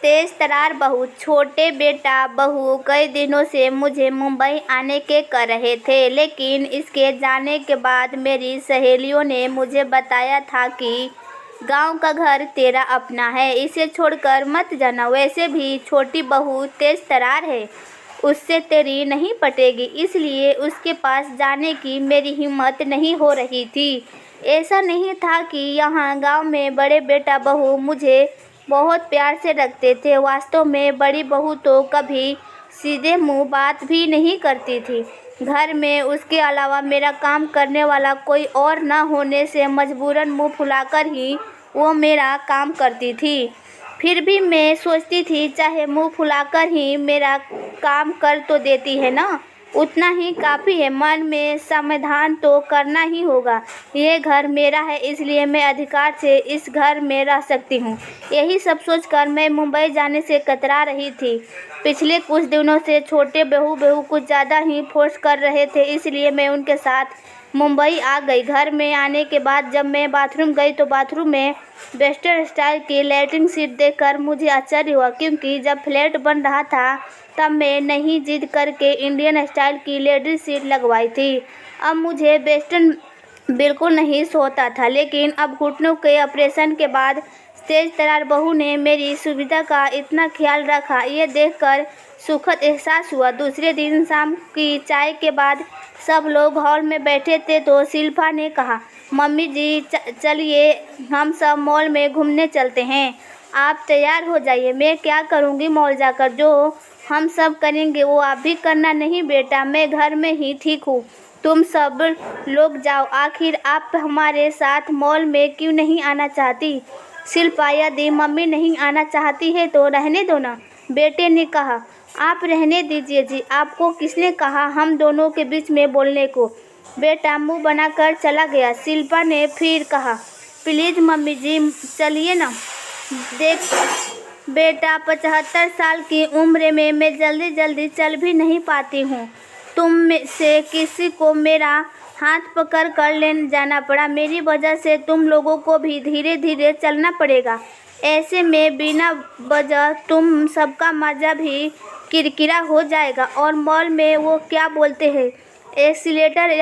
तेज तरार बहू। छोटे बेटा बहू कई दिनों से मुझे मुंबई आने के कर रहे थे, लेकिन इसके जाने के बाद मेरी सहेलियों ने मुझे बताया था कि गांव का घर तेरा अपना है, इसे छोड़कर मत जाना। वैसे भी छोटी बहू तेज तरार है, उससे तेरी नहीं पटेगी, इसलिए उसके पास जाने की मेरी हिम्मत नहीं हो रही थी। ऐसा नहीं था कि यहाँ गांव में बड़े बेटा बहू मुझे बहुत प्यार से रखते थे। वास्तव में बड़ी बहू तो कभी सीधे मुंह बात भी नहीं करती थी। घर में उसके अलावा मेरा काम करने वाला कोई और न होने से मजबूरन मुंह फुलाकर ही वो मेरा काम करती थी। फिर भी मैं सोचती थी, चाहे मुंह फुलाकर ही मेरा काम कर तो देती है ना, उतना ही काफ़ी है। मन में समाधान तो करना ही होगा। ये घर मेरा है, इसलिए मैं अधिकार से इस घर में रह सकती हूँ। यही सब सोचकर मैं मुंबई जाने से कतरा रही थी। पिछले कुछ दिनों से छोटे बहू कुछ ज़्यादा ही फोर्स कर रहे थे, इसलिए मैं उनके साथ मुंबई आ गई। घर में आने के बाद जब मैं बाथरूम गई तो बाथरूम में वेस्टर्न स्टाइल की लैट्रिन सीट देखकर मुझे आश्चर्य हुआ, क्योंकि जब फ्लैट बन रहा था तब मैं नहीं जिद करके इंडियन स्टाइल की लेडीज सीट लगवाई थी। अब मुझे वेस्टर्न बिल्कुल नहीं सोता था, लेकिन अब घुटनों के ऑपरेशन के बाद तेज तरार बहू ने मेरी सुविधा का इतना ख्याल रखा, ये देखकर सुखद एहसास हुआ। दूसरे दिन शाम की चाय के बाद सब लोग हॉल में बैठे थे तो शिल्पा ने कहा, मम्मी जी चलिए हम सब मॉल में घूमने चलते हैं। आप तैयार हो जाइए। मैं क्या करूँगी मॉल जाकर, जो हम सब करेंगे वो आप भी करना। नहीं बेटा, मैं घर में ही ठीक हूँ, तुम सब लोग जाओ। आखिर आप हमारे साथ मॉल में क्यों नहीं आना चाहती? शिल्पा, यदि मम्मी नहीं आना चाहती है तो रहने दो ना, बेटे ने कहा। आप रहने दीजिए जी, आपको किसने कहा हम दोनों के बीच में बोलने को? बेटा मुंह बनाकर चला गया। शिल्पा ने फिर कहा, प्लीज़ मम्मी जी चलिए ना। देख बेटा, 75 साल की उम्र में मैं जल्दी जल्दी चल भी नहीं पाती हूँ। तुम में से किसी को मेरा हाथ पकड़ कर ले जाना पड़ा, मेरी वजह से तुम लोगों को भी धीरे धीरे चलना पड़ेगा। ऐसे में बिना वजह तुम सबका मज़ा भी किरकिरा हो जाएगा। और मॉल में वो क्या बोलते हैं, एक्सीलेटर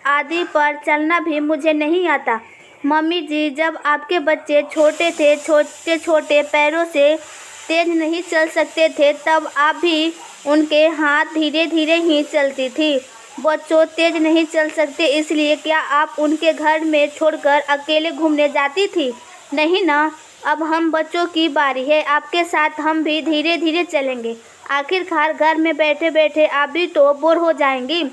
आदि पर चलना भी मुझे नहीं आता। मम्मी जी, जब आपके बच्चे छोटे थे, छोटे छोटे पैरों से तेज नहीं चल सकते थे, तब आप भी उनके हाथ धीरे धीरे ही चलती थी। बच्चों तेज नहीं चल सकते, इसलिए क्या आप उनके घर में छोड़कर अकेले घूमने जाती थी? नहीं ना, अब हम बच्चों की बारी है, आपके साथ हम भी धीरे धीरे चलेंगे। आखिरकार घर में बैठे बैठे आप भी तो बोर हो जाएंगी।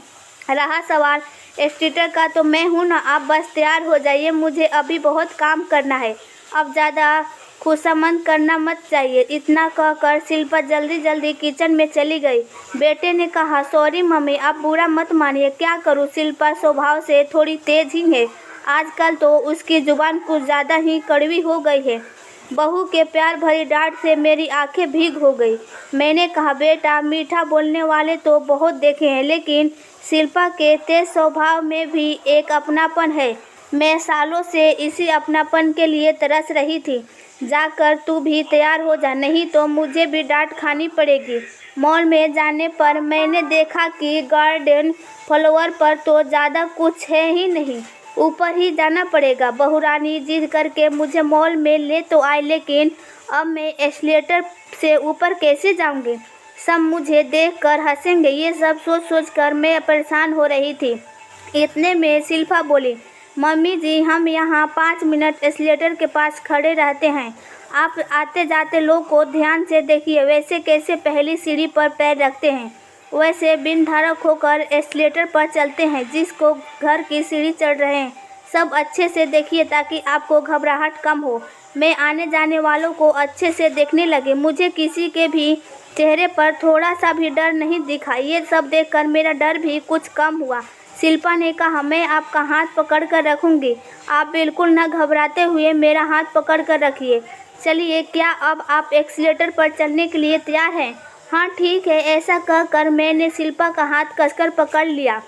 रहा सवाल एक्सीलेटर का, तो मैं हूँ ना, आप बस तैयार हो जाइए, मुझे अभी बहुत काम करना है। अब ज़्यादा खुशामद करना मत चाहिए। इतना कहकर शिल्पा जल्दी जल्दी किचन में चली गई। बेटे ने कहा, सॉरी मम्मी, आप बुरा मत मानिए, क्या करूँ, शिल्पा स्वभाव से थोड़ी तेज ही है। आजकल तो उसकी जुबान कुछ ज़्यादा ही कड़वी हो गई है। बहू के प्यार भरी डांट से मेरी आंखें भीग हो गई। मैंने कहा, बेटा मीठा बोलने वाले तो बहुत देखे हैं, लेकिन शिल्पा के तेज स्वभाव में भी एक अपनापन है। मैं सालों से इसी अपनापन के लिए तरस रही थी। जाकर तू भी तैयार हो जा, नहीं तो मुझे भी डांट खानी पड़ेगी। मॉल में जाने पर मैंने देखा कि गार्डन फ्लोर पर तो ज़्यादा कुछ है ही नहीं, ऊपर ही जाना पड़ेगा। बहुरानी जिद करके मुझे मॉल में ले तो आए, लेकिन अब मैं एस्केलेटर से ऊपर कैसे जाऊंगी? सब मुझे देखकर हंसेंगे। ये सब सोच सोच कर मैं परेशान हो रही थी। इतने में शिल्पा बोली, मम्मी जी हम यहाँ 5 मिनट एस्केलेटर के पास खड़े रहते हैं, आप आते जाते लोग को ध्यान से देखिए, वैसे कैसे पहली सीढ़ी पर पैर रखते हैं, वैसे बिन धड़क होकर एस्केलेटर पर चलते हैं, जिसको घर की सीढ़ी चढ़ रहे हैं सब अच्छे से देखिए, ताकि आपको घबराहट कम हो। मैं आने जाने वालों को अच्छे से देखने लगे। मुझे किसी के भी चेहरे पर थोड़ा सा भी डर नहीं दिखा। ये सब देखकर मेरा डर भी कुछ कम हुआ। शिल्पा ने कहा, मैं आपका हाथ पकड़ कर रखूँगी, आप बिल्कुल न घबराते हुए मेरा हाथ पकड़ कर रखिए। चलिए, क्या अब आप एक्सीलेटर पर चलने के लिए तैयार हैं? हाँ ठीक है। ऐसा कहकर मैंने शिल्पा का हाथ कसकर पकड़ लिया।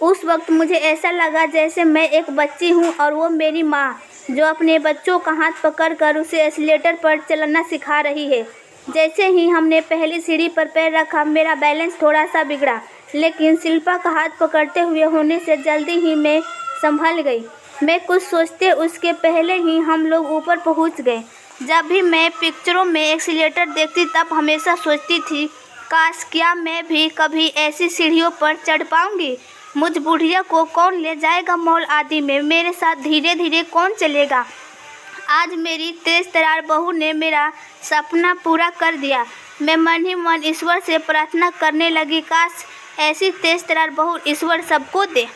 उस वक्त मुझे ऐसा लगा जैसे मैं एक बच्ची हूँ और वो मेरी माँ। जो अपने बच्चों का हाथ पकड़कर उसे एस्केलेटर पर चलना सिखा रही है। जैसे ही हमने पहली सीढ़ी पर पैर रखा, मेरा बैलेंस थोड़ा सा बिगड़ा, लेकिन शिल्पा का हाथ पकड़ते हुए होने से जल्दी ही मैं संभल गई। मैं कुछ सोचते उसके पहले ही हम लोग ऊपर पहुंच गए। जब भी मैं पिक्चरों में एस्केलेटर देखती तब हमेशा सोचती थी, काश क्या मैं भी कभी ऐसी सीढ़ियों पर चढ़ पाऊंगी। मुझ बुढ़िया को कौन ले जाएगा मॉल आदि में, मेरे साथ धीरे धीरे कौन चलेगा। आज मेरी तेज तरार बहू ने मेरा सपना पूरा कर दिया। मैं मन ही मन ईश्वर से प्रार्थना करने लगी, काश ऐसी तेज तरार बहू ईश्वर सबको दे।